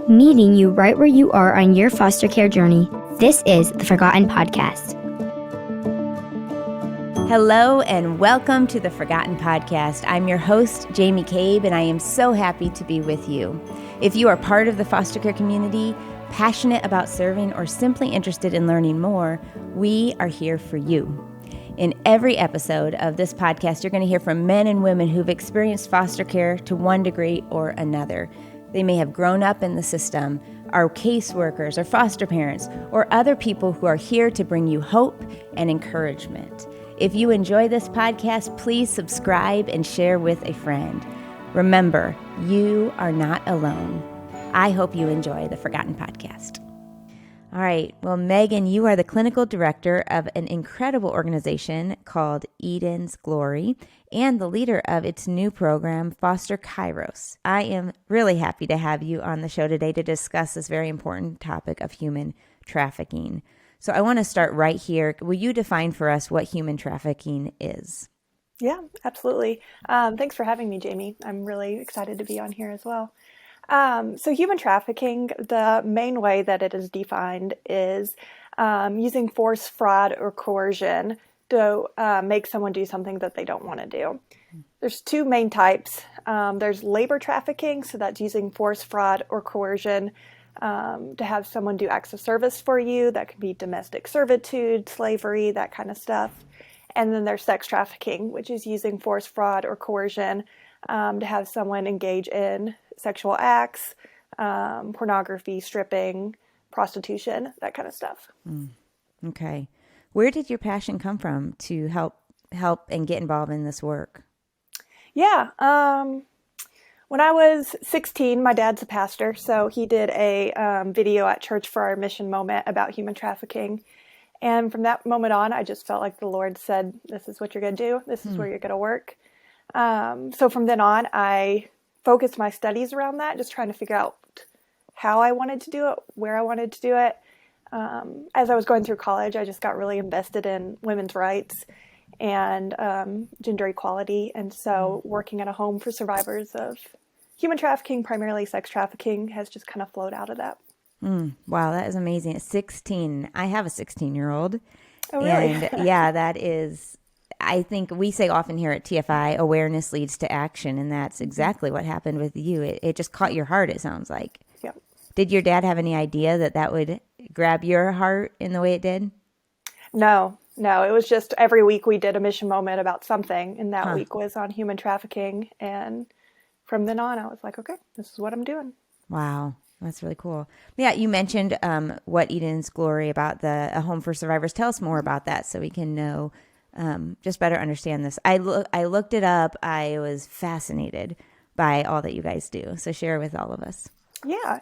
meeting you right where you are on your foster care journey. This is the Forgotten Podcast. Hello and welcome to the Forgotten Podcast. I'm your host, Jamie Cabe, and I am so happy to be with you. If you are part of the foster care community, passionate about serving, or simply interested in learning more, we are here for you. In every episode of this podcast, you're going to hear from men and women who've experienced foster care to one degree or another. They may have grown up in the system, are caseworkers or foster parents, or other people who are here to bring you hope and encouragement. If you enjoy this podcast, please subscribe and share with a friend. Remember, you are not alone. I hope you enjoy the Forgotten Podcast. All right. Well, Megan, you are the clinical director of an incredible organization called Eden's Glory and the leader of its new program, Foster Kairos. I am really happy to have you on the show today to discuss this very important topic of human trafficking. So I want to start right here. Will you define for us what human trafficking is? Yeah, absolutely. Thanks for having me, Jamie. I'm really excited to be on here as well. So human trafficking, the main way that it is defined is using force, fraud, or coercion to make someone do something that they don't want to do. There's two main types. There's labor trafficking, so that's using force, fraud, or coercion to have someone do acts of service for you. That could be domestic servitude, slavery, that kind of stuff. And then there's sex trafficking, which is using force, fraud, or coercion to have someone engage in sexual acts, pornography, stripping, prostitution, that kind of stuff. Okay. Where did your passion come from to help and get involved in this work? Yeah. When I was 16, my dad's a pastor, so he did a video at church for our mission moment about human trafficking. And from that moment on, I just felt like the Lord said, this is what you're going to do. This is where you're going to work. So from then on, I focused my studies around that, just trying to figure out how I wanted to do it, where I wanted to do it. As I was going through college, I just got really invested in women's rights and gender equality. And so working at a home for survivors of human trafficking, primarily sex trafficking, has just kind of flowed out of that. Wow, that is amazing. At 16, I have a 16-year-old. Oh, really? And yeah, that is... I think we say often here at TFI, awareness leads to action, and that's exactly what happened with you. It just caught your heart, it sounds like. Yep. Did your dad have any idea that would grab your heart in the way it did? No. It was just every week we did a mission moment about something, and that week was on human trafficking. And from then on, I was like, okay, this is what I'm doing. Wow. That's really cool. Yeah, you mentioned what Eden's Glory about a home for survivors. Tell us more about that so we can know just better understand this. I looked it up. I was fascinated by all that you guys do. So share with all of us.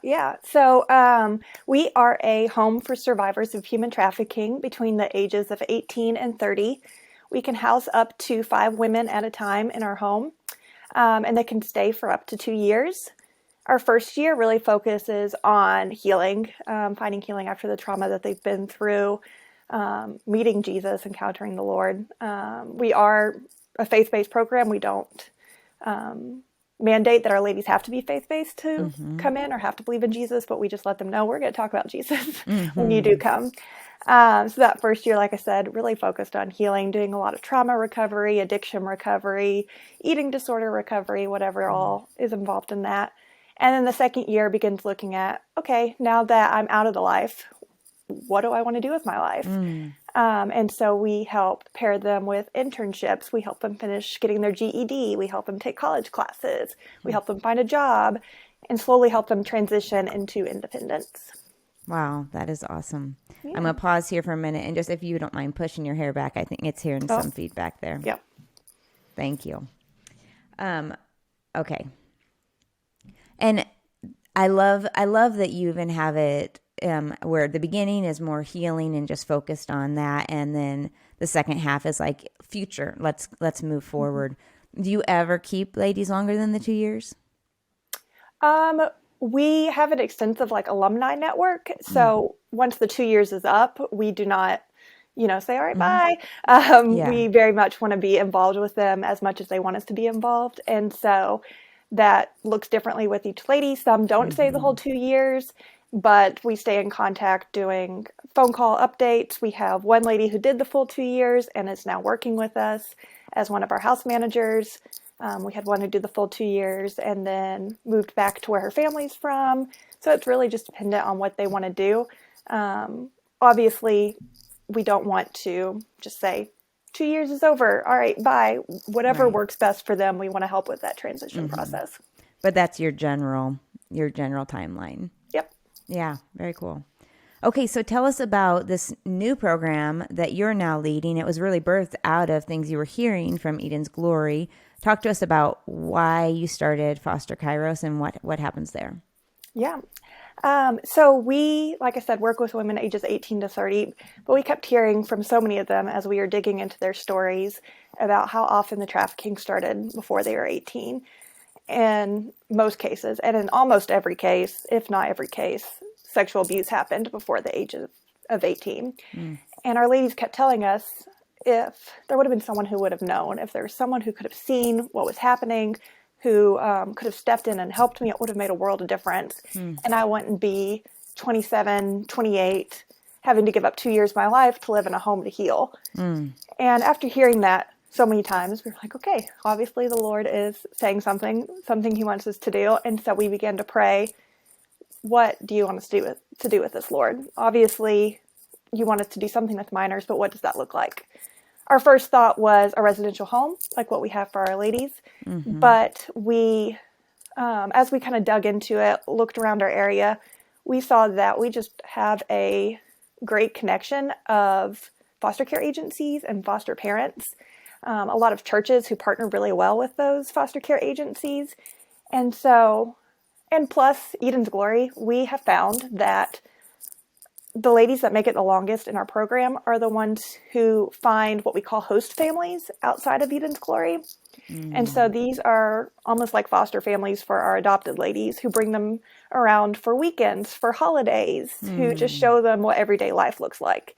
Yeah. So we are a home for survivors of human trafficking between the ages of 18 and 30. We can house up to 5 women at a time in our home, and they can stay for up to 2 years. Our first year really focuses on healing, finding healing after the trauma that they've been through, meeting Jesus, encountering the Lord. We are a faith-based program. We don't mandate that our ladies have to be faith-based to come in or have to believe in Jesus, but we just let them know we're going to talk about Jesus when you do come. So that first year, like I said, really focused on healing, doing a lot of trauma recovery, addiction recovery, eating disorder recovery, whatever all is involved in that. And then the second year begins looking at, okay, now that I'm out of the life, what do I want to do with my life? And so we help pair them with internships. We help them finish getting their GED. We help them take college classes. We help them find a job and slowly help them transition into independence. Wow, that is awesome. Yeah. I'm going to pause here for a minute and just if you don't mind pushing your hair back, I think it's hearing some feedback there. Yep. Thank you. Okay. And I love that you even have it where the beginning is more healing and just focused on that, and then the second half is like future. Let's move forward. Do you ever keep ladies longer than the 2 years? We have an extensive alumni network. So once the 2 years is up, we do not, say, all right, bye. We very much want to be involved with them as much as they want us to be involved. And so that looks differently with each lady. Some don't stay the whole 2 years, but we stay in contact doing phone call updates. We have one lady who did the full 2 years and is now working with us as one of our house managers. We had one who did the full 2 years and then moved back to where her family's from. So it's really just dependent on what they want to do. Obviously, we don't want to just say, 2 years is over. All right, bye. Whatever works best for them, we want to help with that transition process. But that's your general timeline. Yep. Yeah, very cool. Okay, so tell us about this new program that you're now leading. It was really birthed out of things you were hearing from Eden's Glory. Talk to us about why you started Foster Kairos and what happens there. Yeah. So we, like I said, work with women ages 18 to 30, but we kept hearing from so many of them as we were digging into their stories about how often the trafficking started before they were 18. In most cases, and in almost every case, if not every case, sexual abuse happened before the age of 18. And our ladies kept telling us if there would have been someone who would have known, if there was someone who could have seen what was happening, who could have stepped in and helped me, it would have made a world of difference. And I wouldn't be 27, 28, having to give up 2 years of my life to live in a home to heal. And after hearing that so many times, we were like, okay, obviously the Lord is saying something he wants us to do. And so we began to pray, what do you want us to do with this, Lord? Obviously, you want us to do something with minors, but what does that look like? Our first thought was a residential home, like what we have for our ladies. But we, as we kind of dug into it, looked around our area, we saw that we just have a great connection of foster care agencies and foster parents. A lot of churches who partner really well with those foster care agencies. And so, and plus Eden's Glory, we have found that the ladies that make it the longest in our program are the ones who find what we call host families outside of Eden's Glory. And so these are almost like foster families for our adopted ladies who bring them around for weekends, for holidays, who just show them what everyday life looks like.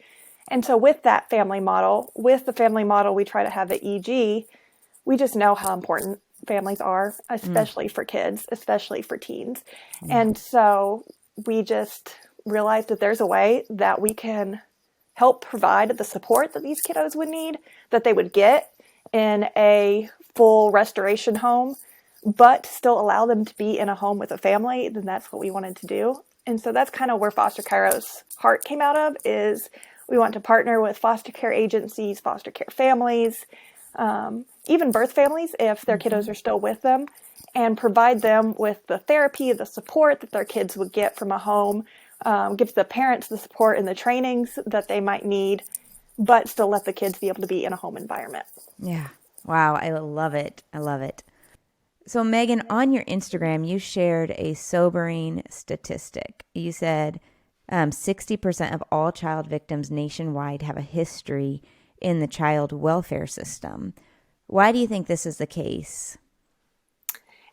And so with that family model, with the family model we try to have at EG, we just know how important families are, especially for kids, especially for teens. And so we just realized that there's a way that we can help provide the support that these kiddos would need, that they would get in a full restoration home, but still allow them to be in a home with a family. Then that's what we wanted to do. And so that's kind of where Foster Kairos' heart came out of, is we want to partner with foster care agencies, foster care families, even birth families if their kiddos are still with them, and provide them with the therapy, the support that their kids would get from a home, give the parents the support and the trainings that they might need, but still let the kids be able to be in a home environment. Yeah. Wow. I love it. I love it. So Megan, on your Instagram, you shared a sobering statistic. You said 60% of all child victims nationwide have a history in the child welfare system. Why do you think this is the case?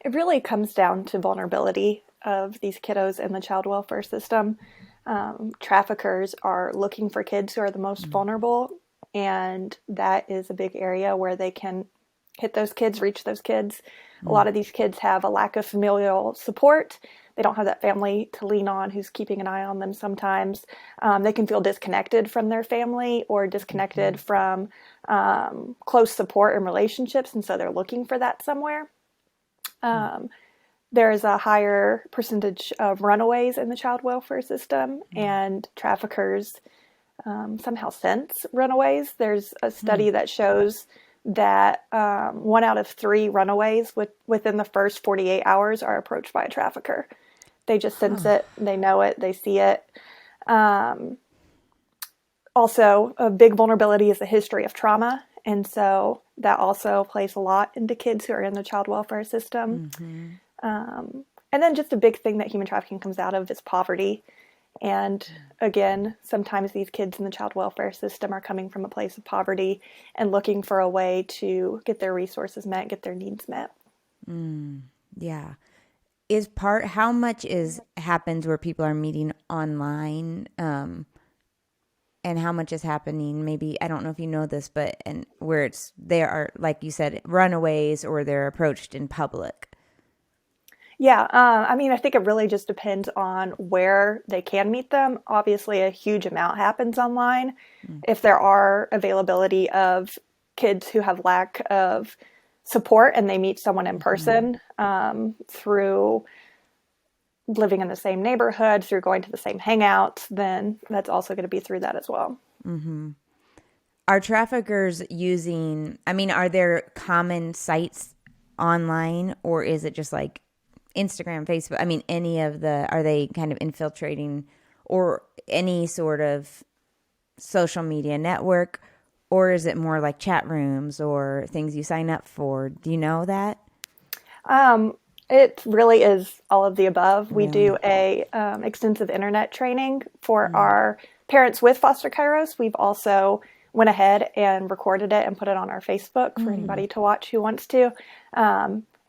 It really comes down to vulnerability of these kiddos in the child welfare system. Traffickers are looking for kids who are the most vulnerable, and that is a big area where they can hit those kids, reach those kids. A lot of these kids have a lack of familial support. They don't have that family to lean on who's keeping an eye on them sometimes. They can feel disconnected from their family or disconnected from close support and relationships, and so they're looking for that somewhere. There's a higher percentage of runaways in the child welfare system, and traffickers somehow sense runaways. There's a study that shows that 1 out of 3 runaways within the first 48 hours are approached by a trafficker. They just sense it, they know it, they see it. Also, a big vulnerability is a history of trauma, and so that also plays a lot into kids who are in the child welfare system. And then just a big thing that human trafficking comes out of is poverty. And again, sometimes these kids in the child welfare system are coming from a place of poverty and looking for a way to get their resources met, get their needs met. Yeah. How much happens where people are meeting online, and how much is happening, maybe, I don't know if you know this, but where they are, like you said, runaways, or they're approached in public? Yeah, I mean, I think it really just depends on where they can meet them. Obviously, a huge amount happens online. If there are availability of kids who have lack of support and they meet someone in person through living in the same neighborhood, through going to the same hangouts, then that's also going to be through that as well. Are traffickers using, I mean, are there common sites online, or is it just like Instagram, Facebook? I mean, are they kind of infiltrating or any sort of social media network, or is it more like chat rooms or things you sign up for? Do you know that? It really is all of the above. We Really? do a extensive internet training for our parents with Foster Kairos. We've also went ahead and recorded it and put it on our Facebook for anybody to watch who wants to.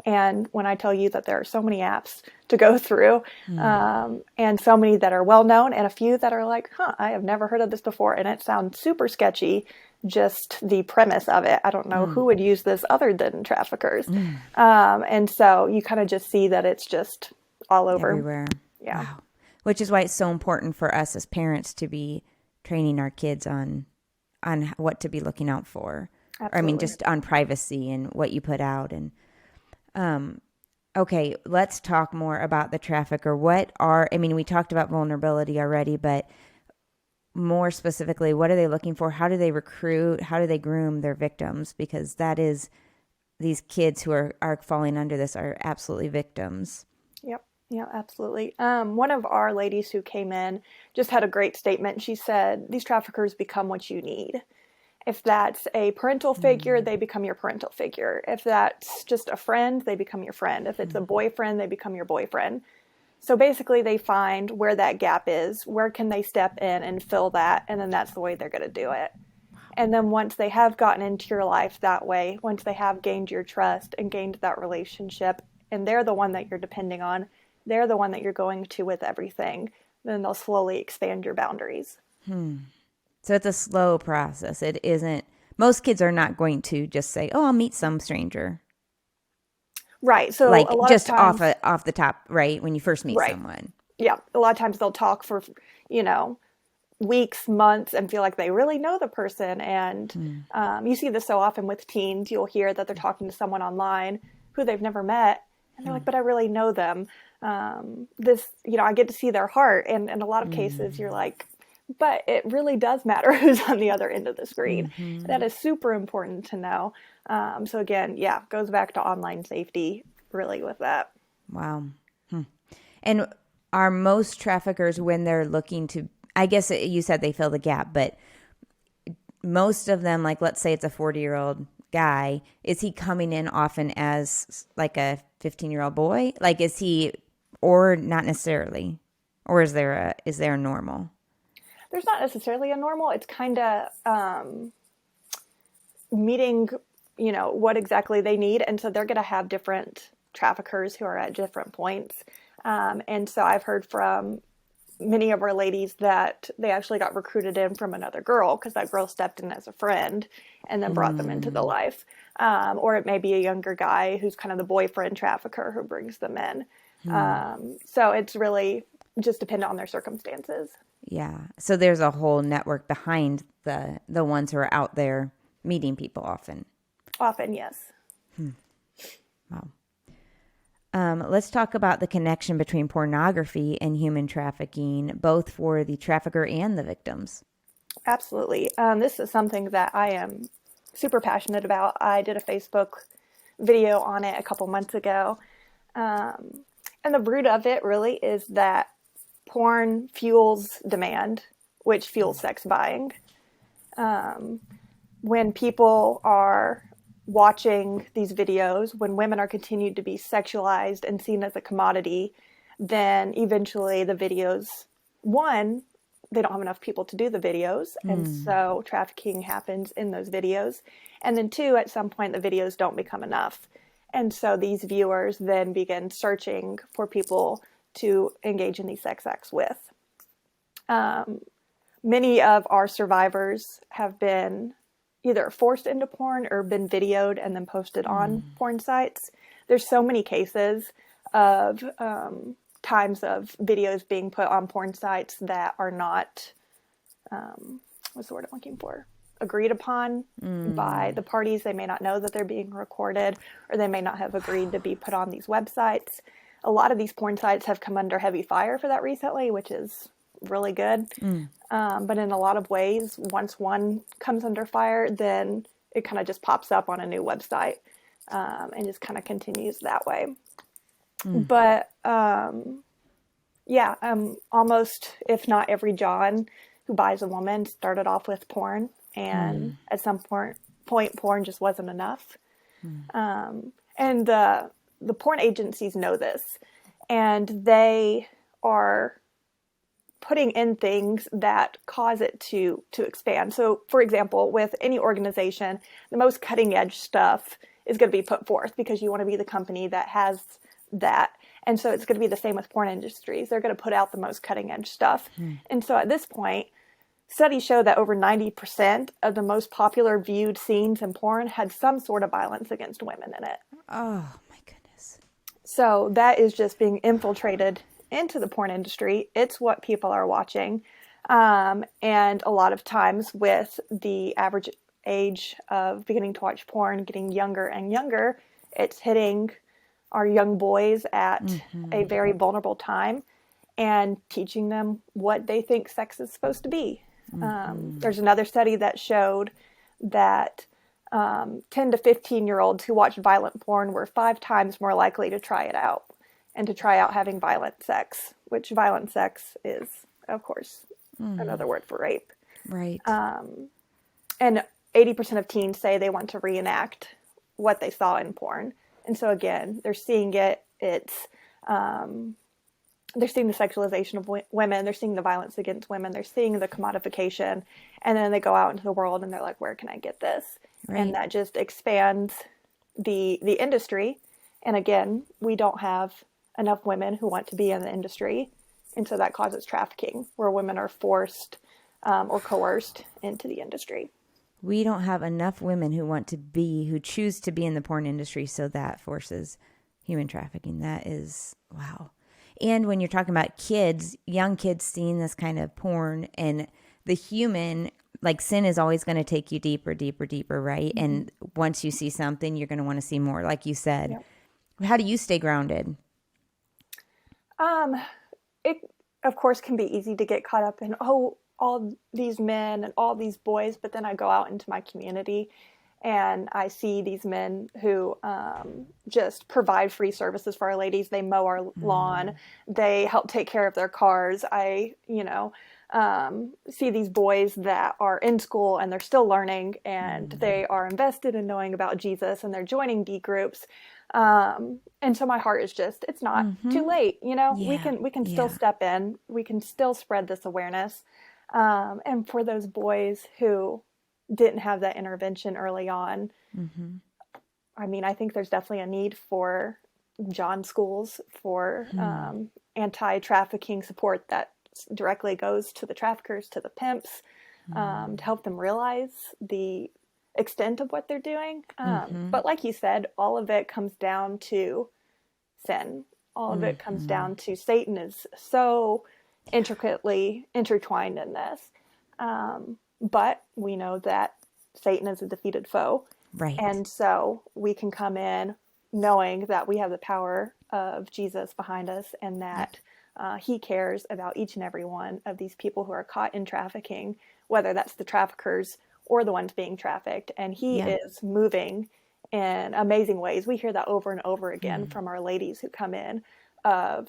And when I tell you that there are so many apps to go through, and so many that are well known, and a few that are like, I have never heard of this before, and it sounds super sketchy, just the premise of it. I don't know who would use this other than traffickers. And so you kind of just see that it's just all over. Everywhere. Yeah. Wow. Which is why it's so important for us as parents to be training our kids on what to be looking out for. Absolutely. Or, I mean, just on privacy and what you put out. And okay, let's talk more about the trafficker. I mean, we talked about vulnerability already, but more specifically, what are they looking for? How do they recruit? How do they groom their victims? Because that is, these kids who are falling under this are absolutely victims. Yep. Yeah, absolutely. One of our ladies who came in just had a great statement. She said, these traffickers become what you need. If that's a parental figure, they become your parental figure. If that's just a friend, they become your friend. If it's a boyfriend, they become your boyfriend. So basically they find where that gap is, where can they step in and fill that, and then that's the way they're going to do it. And then once they have gotten into your life that way, once they have gained your trust and gained that relationship, and they're the one that you're depending on, they're the one that you're going to with everything, then they'll slowly expand your boundaries. So it's a slow process. It isn't, most kids are not going to just say, oh, I'll meet some stranger. Right. So Like a lot just of times, off the top, right? When you first meet right. someone. Yeah. A lot of times they'll talk for, weeks, months, and feel like they really know the person. And you see this so often with teens. You'll hear that they're talking to someone online who they've never met. And they're like, but I really know them. I get to see their heart. And in a lot of cases, you're like, but it really does matter who's on the other end of the screen. That is super important to know. So again, goes back to online safety really with that. Wow. And are most traffickers, when they're looking to, I guess you said they fill the gap, but most of them, like let's say it's a 40-year-old guy, is he coming in often as like a 15-year-old boy? Like is he, or not necessarily? Or is there a normal? There's not necessarily a normal. It's kind of meeting, what exactly they need. And so they're going to have different traffickers who are at different points. And so I've heard from many of our ladies that they actually got recruited in from another girl because that girl stepped in as a friend and then brought them into the life. Or it may be a younger guy who's kind of the boyfriend trafficker who brings them in. So it's really just dependent on their circumstances. Yeah. So there's a whole network behind the ones who are out there meeting people often. Often, yes. Wow. Let's talk about the connection between pornography and human trafficking, both for the trafficker and the victims. Absolutely. This is something that I am super passionate about. I did a Facebook video on it a couple months ago. And the root of it really is that porn fuels demand, which fuels sex buying. When people are watching these videos, when women are continued to be sexualized and seen as a commodity, then eventually the videos, one, they don't have enough people to do the videos. And so trafficking happens in those videos. And then two, at some point, the videos don't become enough. And so these viewers then begin searching for people to engage in these sex acts with. Many of our survivors have been either forced into porn or been videoed and then posted on porn sites. There's so many cases of times of videos being put on porn sites that are not, what's the word I'm looking for? Agreed upon by the parties. They may not know that they're being recorded, or they may not have agreed to be put on these websites. A lot of these porn sites have come under heavy fire for that recently, which is really good. But in a lot of ways, once one comes under fire, then it kind of just pops up on a new website and just kind of continues that way. But almost, if not every John who buys a woman started off with porn, and at some point porn just wasn't enough. And the porn agencies know this, and they are putting in things that cause it to expand. So, for example, with any organization, the most cutting edge stuff is going to be put forth because you want to be the company that has that. And so it's going to be the same with porn industries. They're going to put out the most cutting edge stuff. And so at this point, studies show that over 90% of the most popular viewed scenes in porn had some sort of violence against women in it. Oh, my goodness. So that is just being infiltrated into the porn industry. It's what people are watching. And a lot of times with the average age of beginning to watch porn getting younger and younger, it's hitting our young boys at a very vulnerable time and teaching them what they think sex is supposed to be. There's another study that showed that 10 to 15-year-olds who watched violent porn were 5 times more likely to try it out and to try out having violent sex, which violent sex is, of course, another word for rape. Right. And 80% of teens say they want to reenact what they saw in porn. And so again, they're seeing it. It's they're seeing the sexualization of women. They're seeing the violence against women. They're seeing the commodification. And then they go out into the world and they're like, where can I get this? Right. And that just expands the industry. And again, we don't have enough women who want to be in the industry. And so that causes trafficking, where women are forced or coerced into the industry. We don't have enough women who choose to be in the porn industry, so that forces human trafficking. That is, wow. And when you're talking about kids, young kids seeing this kind of porn, and the human, like, sin is always going to take you deeper, deeper, deeper, right? And once you see something, you're going to want to see more, like you said. Yep. How do you stay grounded? It, of course, can be easy to get caught up in, all these men and all these boys, but then I go out into my community and I see these men who just provide free services for our ladies. They mow our lawn. They help take care of their cars. I, see these boys that are in school and they're still learning, and they are invested in knowing about Jesus, and they're joining D groups. And so my heart is just, it's not too late. We can still step in. We can still spread this awareness. And for those boys who didn't have that intervention early on, I mean, I think there's definitely a need for John schools for anti-trafficking support that directly goes to the traffickers, to the pimps, to help them realize the extent of what they're doing. But like you said, all of it comes down to sin. All of it comes down to Satan is so intricately intertwined in this. But we know that Satan is a defeated foe. Right. And so we can come in knowing that we have the power of Jesus behind us, and that he cares about each and every one of these people who are caught in trafficking, whether that's the traffickers or the ones being trafficked. And he is moving in amazing ways. We hear that over and over again from our ladies who come in, of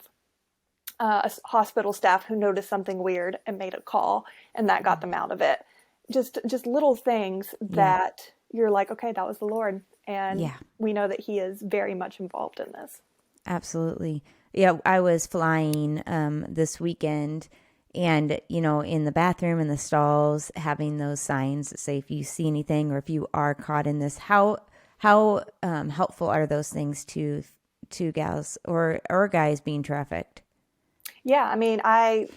hospital staff who noticed something weird and made a call, and that got them out of it. Just little things that you're like, okay, that was the Lord. And we know that he is very much involved in this. Absolutely. Yeah, I was flying this weekend, and, in the bathroom, in the stalls, having those signs that say, if you see anything or if you are caught in this, how helpful are those things to gals or guys being trafficked? Yeah, I mean, I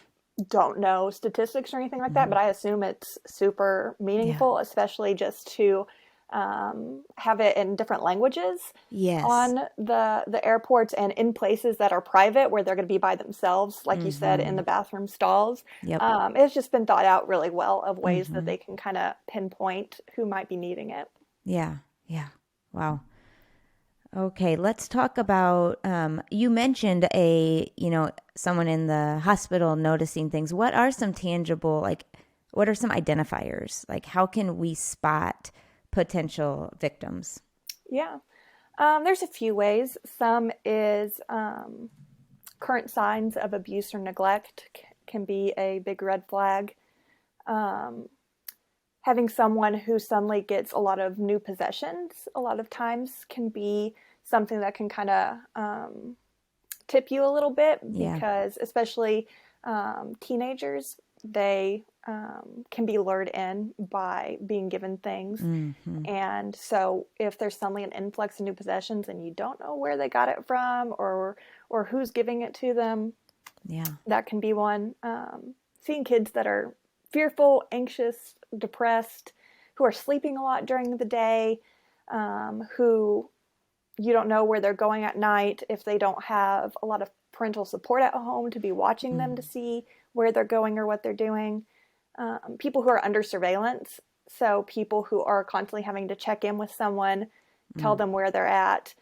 don't know statistics or anything like that, but I assume it's super meaningful, especially just to have it in different languages Yes. on the airports and in places that are private where they're going to be by themselves, like you said, in the bathroom stalls. Yep. It's just been thought out really well of ways that they can kind of pinpoint who might be needing it. Yeah. Yeah. Wow. Okay, let's talk about, you mentioned someone in the hospital noticing things. What are some tangible, what are some identifiers? Like, how can we spot potential victims? Yeah. There's a few ways. Some is current signs of abuse or neglect can be a big red flag. Having someone who suddenly gets a lot of new possessions a lot of times can be something that can kind of tip you a little bit, because especially teenagers, they can be lured in by being given things. And so if there's suddenly an influx of new possessions and you don't know where they got it from or who's giving it to them, that can be one. Seeing kids that are fearful, anxious, depressed, who are sleeping a lot during the day, who you don't know where they're going at night, if they don't have a lot of parental support at home to be watching them to see where they're going or what they're doing. People who are under surveillance, so people who are constantly having to check in with someone, tell them where they're at,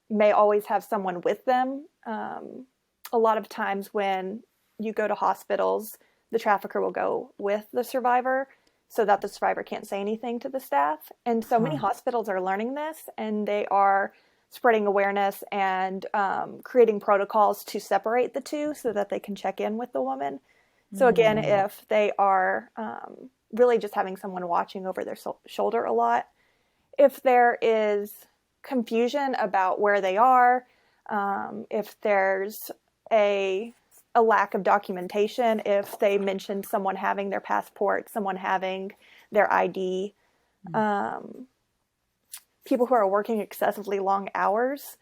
may always have someone with them. A lot of times when you go to hospitals, the trafficker will go with the survivor so that the survivor can't say anything to the staff. And so many hospitals are learning this, and they are spreading awareness and creating protocols to separate the two so that they can check in with the woman. So again, if they are really just having someone watching over their shoulder a lot, if there is confusion about where they are, if there's a lack of documentation, if they mentioned someone having their passport, someone having their ID, people who are working excessively long hours.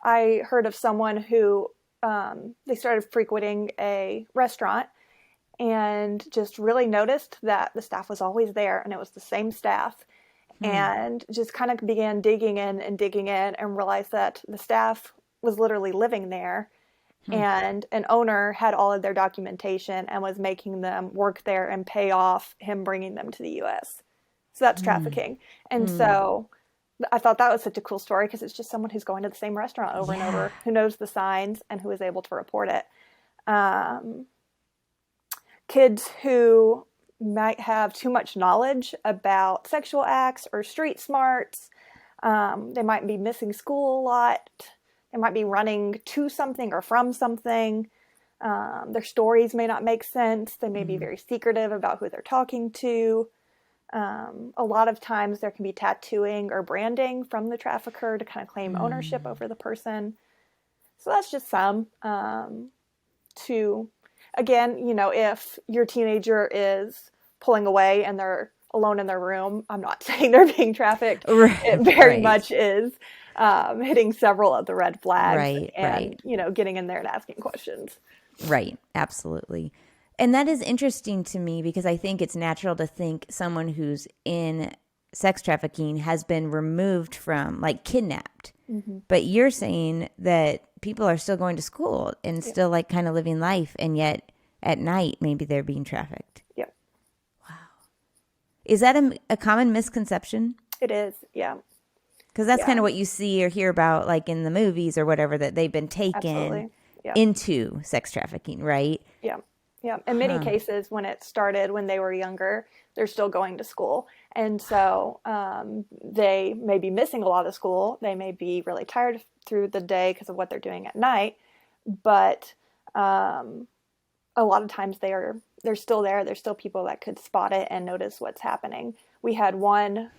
I heard of someone who they started frequenting a restaurant and just really noticed that the staff was always there and it was the same staff, and just kind of began digging in and realized that the staff was literally living there. And an owner had all of their documentation and was making them work there and pay off him bringing them to the U.S. So that's trafficking. And so I thought that was such a cool story, because it's just someone who's going to the same restaurant over and over, who knows the signs and who is able to report it. Kids who might have too much knowledge about sexual acts or street smarts. They might be missing school a lot. They might be running to something or from something. Their stories may not make sense. They may be very secretive about who they're talking to. A lot of times there can be tattooing or branding from the trafficker to kind of claim ownership over the person. So that's just some. Again, if your teenager is pulling away and they're alone in their room, I'm not saying they're being trafficked. It very much is. Hitting several of the red flags and getting in there and asking questions. Right. Absolutely. And that is interesting to me, because I think it's natural to think someone who's in sex trafficking has been removed from, kidnapped. But you're saying that people are still going to school and still kind of living life, and yet at night maybe they're being trafficked. Yep. Wow. Is that a common misconception? It is. Yeah. Because that's kind of what you see or hear about, in the movies or whatever, that they've been taken into sex trafficking, right? Yeah. Yeah. In many cases, when it started when they were younger, they're still going to school. And so they may be missing a lot of school. They may be really tired through the day because of what they're doing at night. But a lot of times they're still there. There's still people that could spot it and notice what's happening. We had one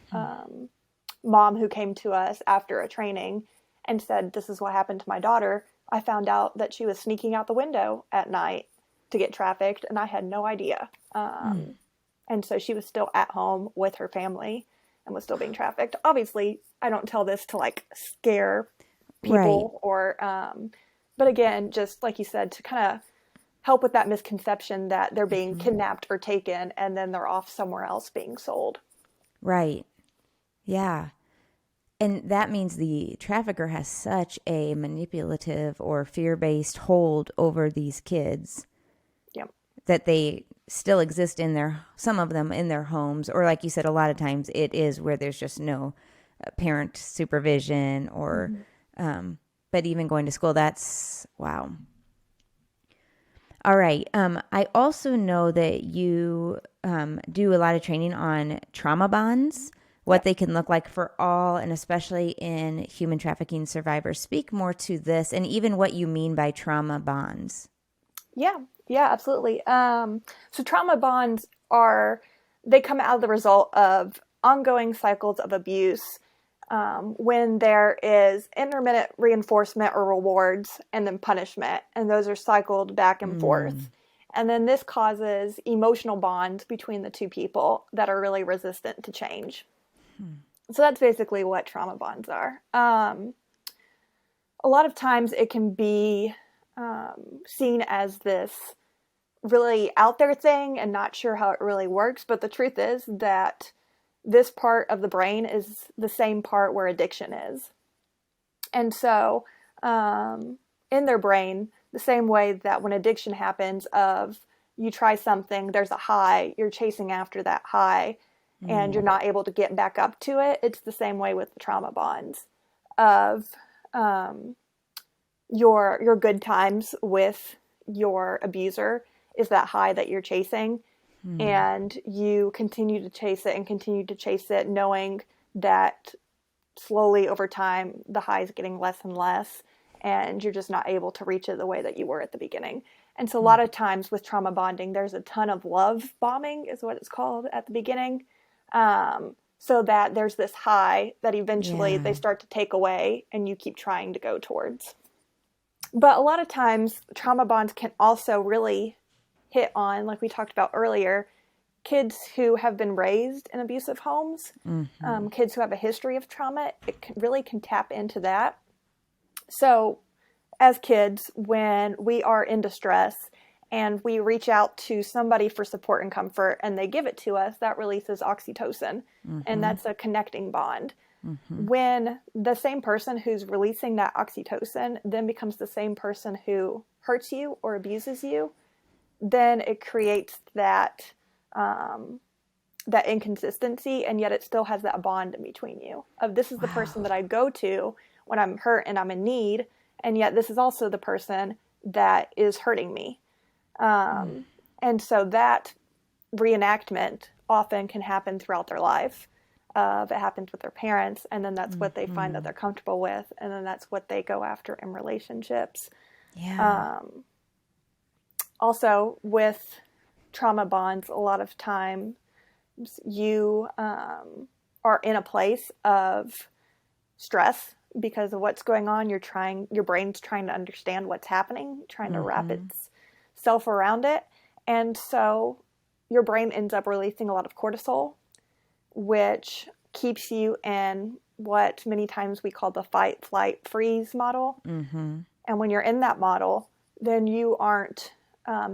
mom who came to us after a training and said, "This is what happened to my daughter. I found out that she was sneaking out the window at night to get trafficked, and I had no idea." And so she was still at home with her family and was still being trafficked. Obviously, I don't tell this to scare people or, but again, just like you said, to kind of help with that misconception that they're being kidnapped or taken and then they're off somewhere else being sold. Right. Yeah. And that means the trafficker has such a manipulative or fear-based hold over these kids Yep. that they still exist in some of them in their homes. Or like you said, a lot of times it is where there's just no parent supervision or, but even going to school, that's, wow. All right. I also know that you do a lot of training on trauma bonds, what they can look like for all, and especially in human trafficking survivors. Speak more to this and even what you mean by trauma bonds. Yeah, absolutely. So trauma bonds they come out of the result of ongoing cycles of abuse when there is intermittent reinforcement or rewards and then punishment, and those are cycled back and forth. And then this causes emotional bonds between the two people that are really resistant to change. So that's basically what trauma bonds are. A lot of times it can be seen as this really out there thing and not sure how it really works. But the truth is that this part of the brain is the same part where addiction is. And so in their brain, the same way that when addiction happens of you try something, there's a high, you're chasing after that high, and you're not able to get back up to it. It's the same way with the trauma bonds of your good times with your abuser is that high that you're chasing, and you continue to chase it and continue to chase it, knowing that slowly over time the high is getting less and less, and you're just not able to reach it the way that you were at the beginning. And so a lot of times with trauma bonding, there's a ton of love bombing is what it's called at the beginning, so that there's this high that eventually they start to take away and you keep trying to go towards. But a lot of times trauma bonds can also really hit on, like we talked about earlier, kids who have been raised in abusive homes, kids who have a history of trauma. It really can tap into that. So as kids, when we are in distress and we reach out to somebody for support and comfort and they give it to us, that releases oxytocin, and that's a connecting bond. When the same person who's releasing that oxytocin then becomes the same person who hurts you or abuses you, then it creates that that inconsistency, and yet it still has that bond in between you of this is the person that I go to when I'm hurt and I'm in need, and yet this is also the person that is hurting me. And so that reenactment often can happen throughout their life. It happens with their parents, and then that's what they find that they're comfortable with, and then that's what they go after in relationships. Also, with trauma bonds, a lot of times you are in a place of stress because of what's going on. Your brain's trying to understand what's happening, trying to wrap itself around it, and so your brain ends up releasing a lot of cortisol, which keeps you in what many times we call the fight, flight, freeze model. And when you're in that model, then you aren't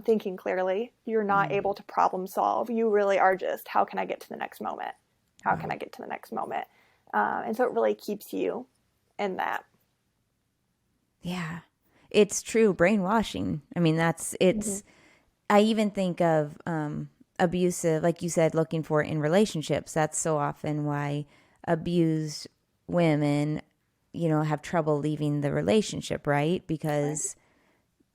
thinking clearly. You're not able to problem solve. You really are just, how can I get to the next moment? How can I get to the next moment? And so it really keeps you in that. Yeah, it's true. Brainwashing. I mean, I even think of abusive, like you said, looking for it in relationships. That's so often why abused women, have trouble leaving the relationship, right? Because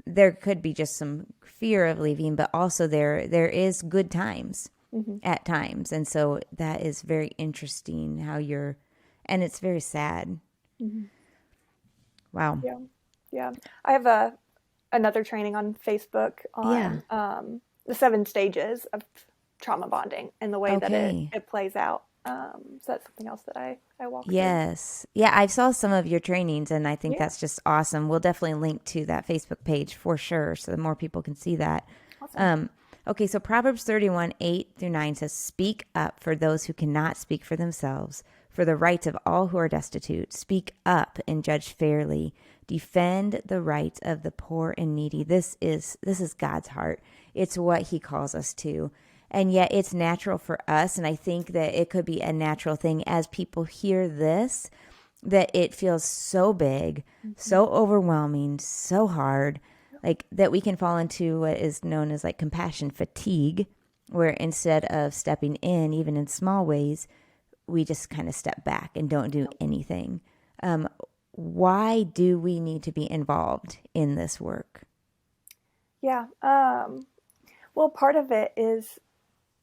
there could be just some fear of leaving, but also there is good times at times. And so that is very interesting and it's very sad. Wow. Yeah. I have another training on Facebook on the 7 stages of trauma bonding and the way that it plays out. So that's something else that I walk through. Yes. Yeah, I saw some of your trainings, and I think that's just awesome. We'll definitely link to that Facebook page for sure so that more people can see that. Awesome. Okay, so Proverbs 31, 8-9 says, "Speak up for those who cannot speak for themselves, for the rights of all who are destitute. Speak up and judge fairly. Defend the rights of the poor and needy." This is God's heart. It's what he calls us to. And yet it's natural for us. And I think that it could be a natural thing as people hear this, that it feels so big, so overwhelming, so hard, like that we can fall into what is known as like compassion fatigue, where instead of stepping in, even in small ways, we just kind of step back and don't do anything. Why do we need to be involved in this work? Yeah. Well, part of it is,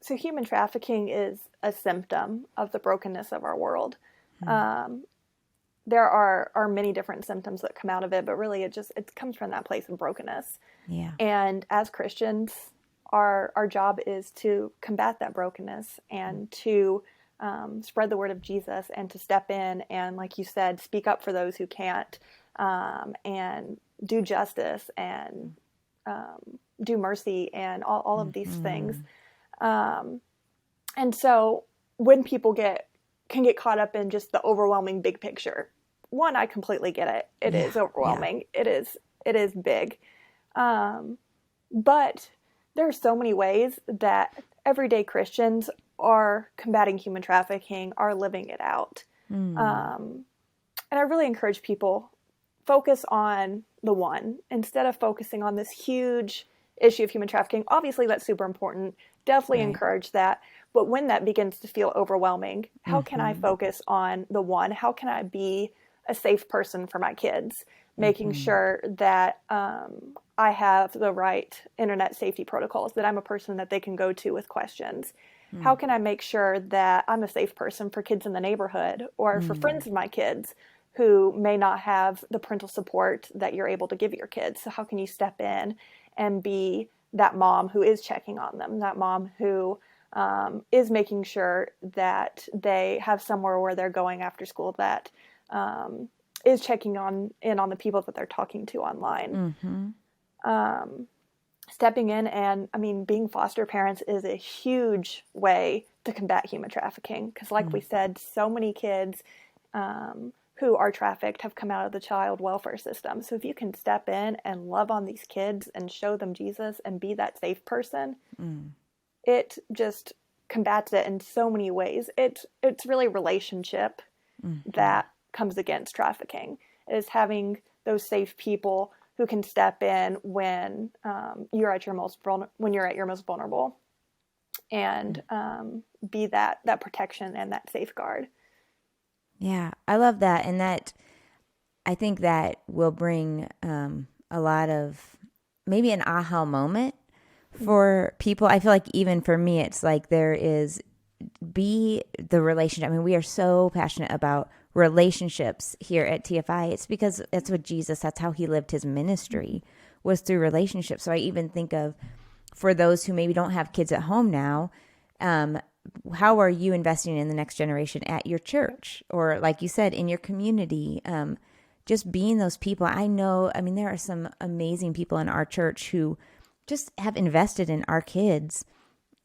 so human trafficking is a symptom of the brokenness of our world. There are many different symptoms that come out of it, but really it comes from that place of brokenness. Yeah. And as Christians, our job is to combat that brokenness and to spread the word of Jesus and to step in and, like you said, speak up for those who can't, and do justice and do mercy and all of these things. And so when people can get caught up in just the overwhelming big picture, one, I completely get it. It is overwhelming. It is big. But there are so many ways that everyday Christians are combating human trafficking, are living it out. And I really encourage people, focus on the one instead of focusing on this huge issue of human trafficking. Obviously, that's super important. Definitely encourage that. But when that begins to feel overwhelming, how can I focus on the one? How can I be a safe person for my kids? Making sure that I have the right internet safety protocols, that I'm a person that they can go to with questions. How can I make sure that I'm a safe person for kids in the neighborhood or for friends of my kids who may not have the parental support that you're able to give your kids? So how can you step in and be that mom who is checking on them, that mom who is making sure that they have somewhere where they're going after school, that is checking in on the people that they're talking to online. Stepping in and, being foster parents is a huge way to combat human trafficking. Because like we said, so many kids who are trafficked have come out of the child welfare system. So if you can step in and love on these kids and show them Jesus and be that safe person, it just combats it in so many ways. It's really relationship that comes against trafficking. It is having those safe people who can step in when you're at your most vulnerable, and be that protection and that safeguard. Yeah, I love that, and that I think that will bring a lot of maybe an aha moment for people. I feel like even for me, it's like be the relationship. We are so passionate about relationships here at TFI. It's because that's what Jesus, that's how he lived his ministry, was through relationships. So I even think of, for those who maybe don't have kids at home now, how are you investing in the next generation at your church? Or like you said, in your community, just being those people. I know, there are some amazing people in our church who just have invested in our kids.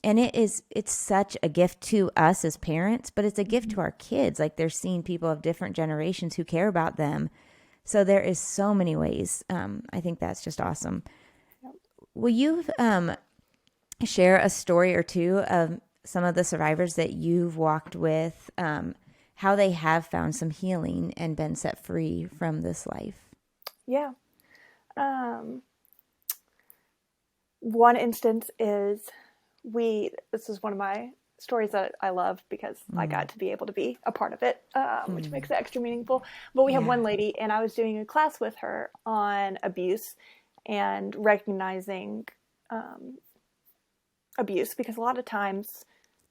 And it's such a gift to us as parents, but it's a gift to our kids. Like, they're seeing people of different generations who care about them. So there is so many ways. I think that's just awesome. Yep. Will you share a story or two of some of the survivors that you've walked with, how they have found some healing and been set free from this life? Yeah. One instance is, this is one of my stories that I love because I got to be able to be a part of it, which makes it extra meaningful. But we have one lady, and I was doing a class with her on abuse and recognizing abuse, because a lot of times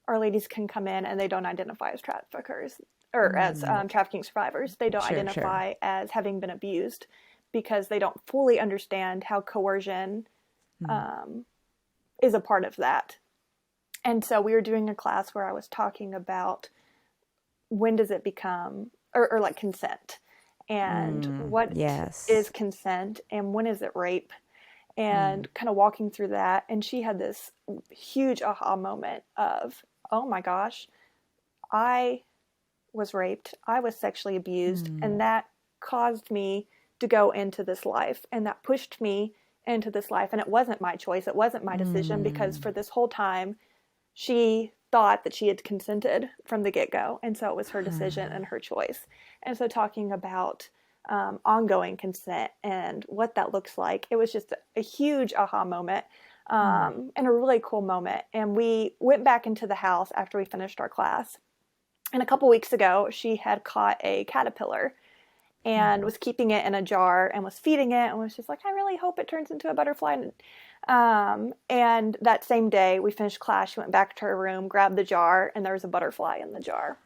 our ladies can come in and they don't identify as traffickers or as trafficking survivors. They don't identify as having been abused because they don't fully understand how coercion is a part of that. And so we were doing a class where I was talking about when does it become, or like consent, and what is consent, and when is it rape, and kind of walking through that. And she had this huge aha moment of, oh my gosh, I was raped, I was sexually abused, and that caused me to go into this life, and that pushed me into this life. And it wasn't my choice, it wasn't my decision, because for this whole time, she thought that she had consented from the get-go. And so it was her decision and her choice. And so talking about ongoing consent and what that looks like, it was just a huge aha moment and a really cool moment. And we went back into the house after we finished our class. And a couple weeks ago, she had caught a caterpillar and was keeping it in a jar and was feeding it and was just like, I really hope it turns into a butterfly. And that same day we finished class, she went back to her room, grabbed the jar, and there was a butterfly in the jar.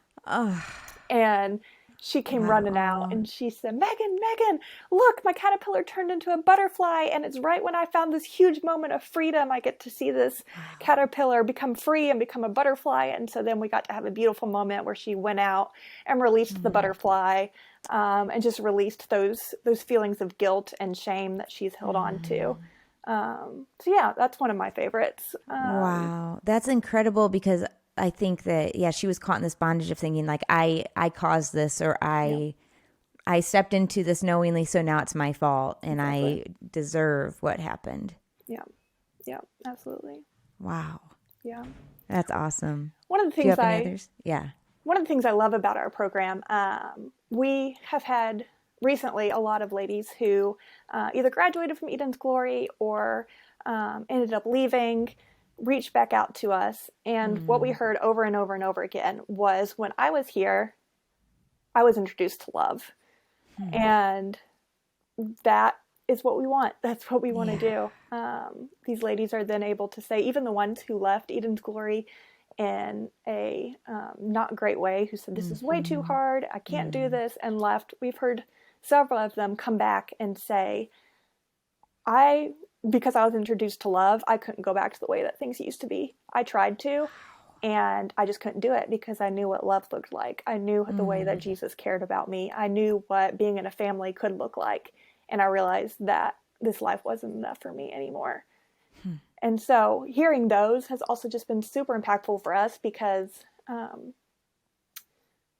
And she came running out and she said, Megan, look, my caterpillar turned into a butterfly. And it's right when I found this huge moment of freedom. I get to see this caterpillar become free and become a butterfly. And so then we got to have a beautiful moment where she went out and released the butterfly and just released those feelings of guilt and shame that she's held on to. So yeah, that's one of my favorites. Wow. That's incredible, because I think that, she was caught in this bondage of thinking like, I caused this, or I stepped into this knowingly, so now it's my fault and I deserve what happened. Yeah, absolutely. Wow. Yeah. That's awesome. One of the Do you things have any others? Yeah. One of the things I love about our program, we have had recently a lot of ladies who either graduated from Eden's Glory or ended up leaving, reached back out to us. And what we heard over and over and over again was, when I was here, I was introduced to love. And that is what we want. That's what we want to do. These ladies are then able to say, even the ones who left Eden's Glory in a not great way, who said, this is way too hard, I can't do this, and left. We've heard several of them come back and say, because I was introduced to love, I couldn't go back to the way that things used to be. I tried to, and I just couldn't do it, because I knew what love looked like. I knew the way that Jesus cared about me. I knew what being in a family could look like. And I realized that this life wasn't enough for me anymore. And so hearing those has also just been super impactful for us, because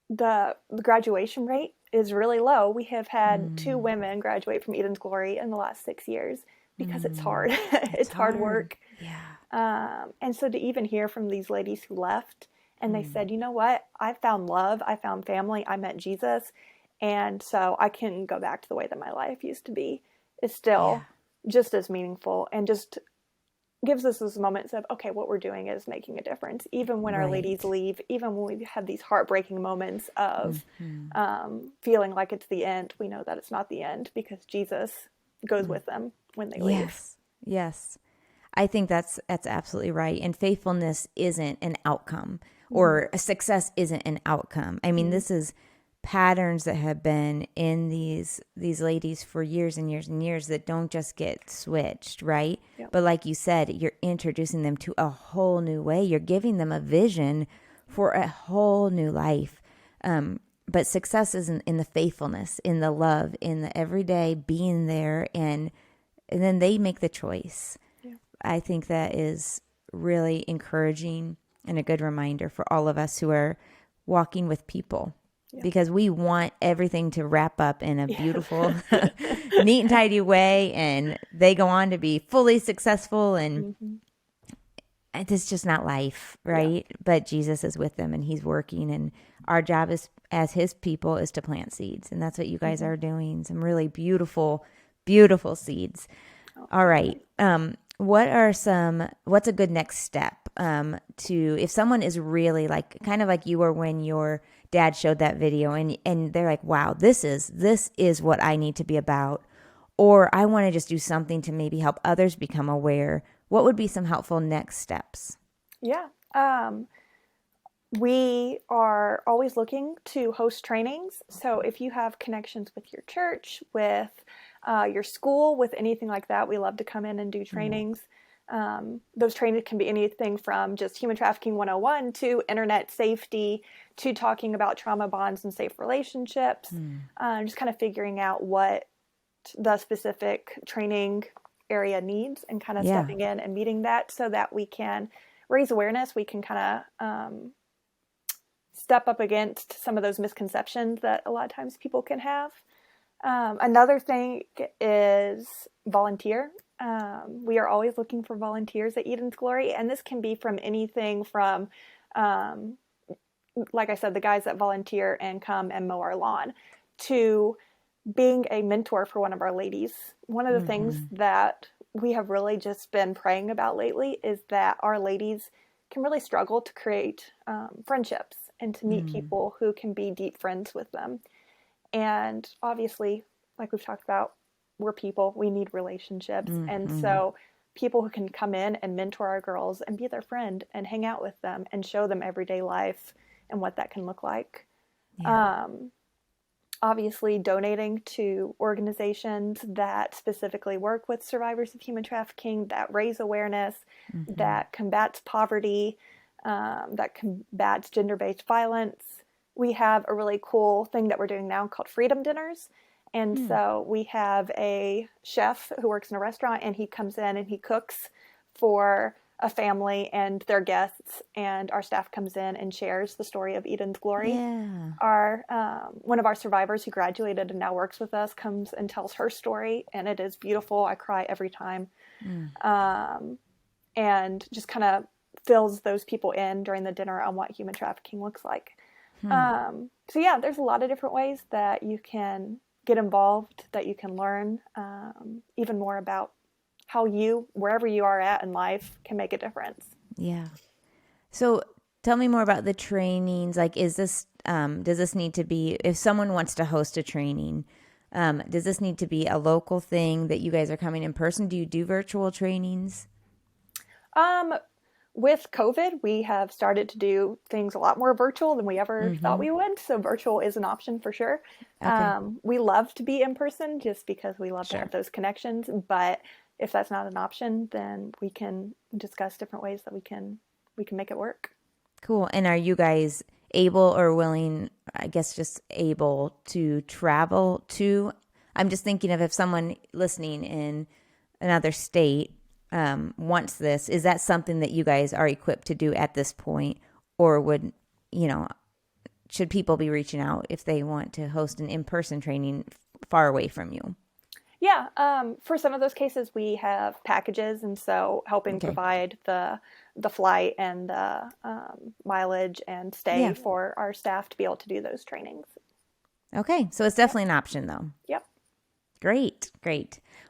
the graduation rate is really low. We have had 2 women graduate from Eden's Glory in the last 6 years, because it's hard. It's hard work. Yeah. And so to even hear from these ladies who left and they said, you know what, I found love, I found family, I met Jesus, and so I can go back to the way that my life used to be, is still just as meaningful, and just gives us those moments of, okay, what we're doing is making a difference. Even when our ladies leave, even when we have these heartbreaking moments of feeling like it's the end, we know that it's not the end, because Jesus goes with them when they leave. Yes. I think that's absolutely right. And faithfulness isn't an outcome, or a success isn't an outcome. I mean, this is patterns that have been in these ladies for years and years and years that don't just get switched, right? Yep. But like you said, you're introducing them to a whole new way. You're giving them a vision for a whole new life. But success is in the faithfulness, in the love, in the everyday being there, and then they make the choice. Yeah. I think that is really encouraging and a good reminder for all of us who are walking with people. Yeah. Because we want everything to wrap up in a beautiful, neat and tidy way, and they go on to be fully successful, and it's just not life, right? Yeah. But Jesus is with them, and he's working, and our job is, as his people, is to plant seeds, and that's what you guys are doing. Some really beautiful, beautiful seeds. All right. What's a good next step if someone is really kind of like you were when your dad showed that video, and they're like, wow, this is what I need to be about, or I want to just do something to maybe help others become aware. What would be some helpful next steps? Yeah. We are always looking to host trainings. So if you have connections with your church, with your school, with anything like that, we love to come in and do trainings. Those trainings can be anything from just Human Trafficking 101 to internet safety, to talking about trauma bonds and safe relationships, just kind of figuring out what the specific training area needs, and kind of stepping in and meeting that, so that we can raise awareness. We can kind of step up against some of those misconceptions that a lot of times people can have. Another thing is volunteer. We are always looking for volunteers at Eden's Glory, and this can be from anything from, like I said, the guys that volunteer and come and mow our lawn, to being a mentor for one of our ladies. One of the things that we have really just been praying about lately is that our ladies can really struggle to create friendships and to meet people who can be deep friends with them. And obviously, like we've talked about, we're people, we need relationships. And so people who can come in and mentor our girls and be their friend and hang out with them and show them everyday life and what that can look like. Yeah. Obviously, donating to organizations that specifically work with survivors of human trafficking, that raise awareness, that combats poverty, that combats gender-based violence. We have a really cool thing that we're doing now called Freedom Dinners. And so we have a chef who works in a restaurant, and he comes in and he cooks for a family and their guests, and our staff comes in and shares the story of Eden's Glory. Yeah. Our one of our survivors who graduated and now works with us comes and tells her story, and it is beautiful. I cry every time. And just kind of fills those people in during the dinner on what human trafficking looks like. So yeah, there's a lot of different ways that you can get involved, that you can learn even more about how you, wherever you are at in life, can make a difference. Yeah. So tell me more about the trainings. Like, is this, does this need to be, if someone wants to host a training, does this need to be a local thing that you guys are coming in person? Do you do virtual trainings? With COVID, we have started to do things a lot more virtual than we ever thought we would. So virtual is an option for sure. Okay. We love to be in person just because we love to have those connections. But if that's not an option, then we can discuss different ways that we can make it work. Cool. And are you guys able or willing, I guess just able to travel to, I'm just thinking of if someone listening in another state wants this, is that something that you guys are equipped to do at this point? Or would, should people be reaching out if they want to host an in-person training far away from you? Yeah. For some of those cases, we have packages. And so helping provide the flight and the mileage and stay for our staff to be able to do those trainings. Okay. So it's definitely an option though. Yep. Great.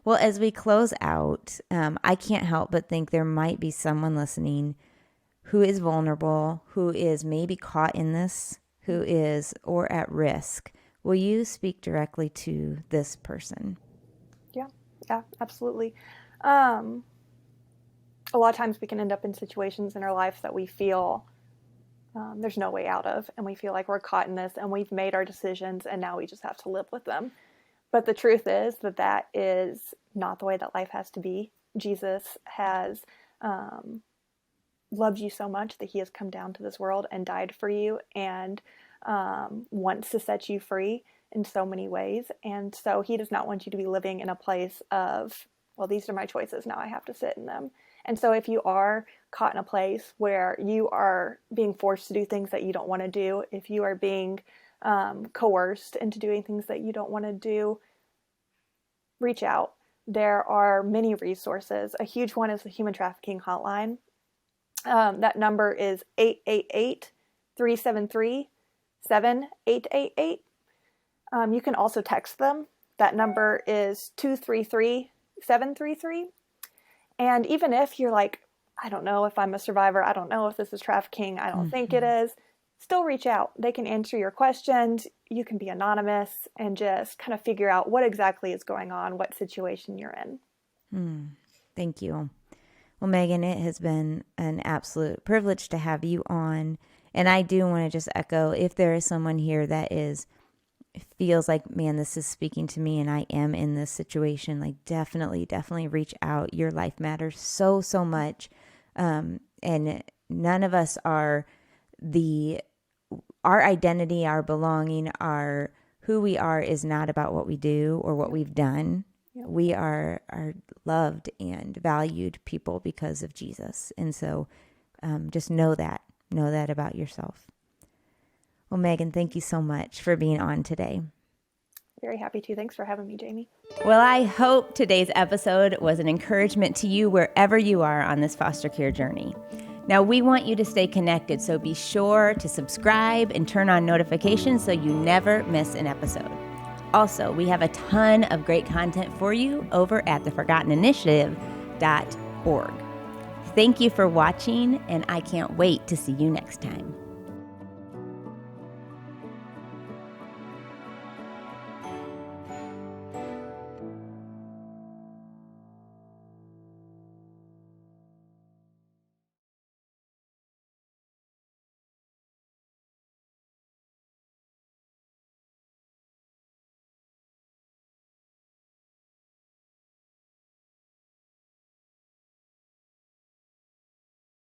Well, as we close out, I can't help but think there might be someone listening who is vulnerable, who is maybe caught in this, who is or at risk. Will you speak directly to this person? Yeah, absolutely. A lot of times we can end up in situations in our life that we feel there's no way out of, and we feel like we're caught in this and we've made our decisions and now we just have to live with them. But the truth is that is not the way that life has to be. Jesus has loved you so much that he has come down to this world and died for you and wants to set you free in so many ways. And so he does not want you to be living in a place of, well, these are my choices, now I have to sit in them. And so if you are caught in a place where you are being forced to do things that you don't want to do, if you are being coerced into doing things that you don't want to do, reach out. There are many resources. A huge one is the Human Trafficking Hot Line. That number is 888-373-7888. You can also text them. That number is 233-733. And even if you're like, I don't know if I'm a survivor, I don't know if this is trafficking, I don't think it is, still reach out. They can answer your questions. You can be anonymous and just kind of figure out what exactly is going on, what situation you're in. Thank you. Well, Megan, it has been an absolute privilege to have you on. And I do want to just echo, if there is someone here that feels like, man, this is speaking to me and I am in this situation, like definitely reach out. Your life matters so much. And none of us are our identity, our belonging, our who we are is not about what we do or what we've done. Yep. We are loved and valued people because of Jesus. And so just know that about yourself. Well, Megan, thank you so much for being on today. Very happy to. Thanks for having me, Jamie. Well, I hope today's episode was an encouragement to you wherever you are on this foster care journey. Now, we want you to stay connected, so be sure to subscribe and turn on notifications so you never miss an episode. Also, we have a ton of great content for you over at theforgotteninitiative.org. Thank you for watching, and I can't wait to see you next time.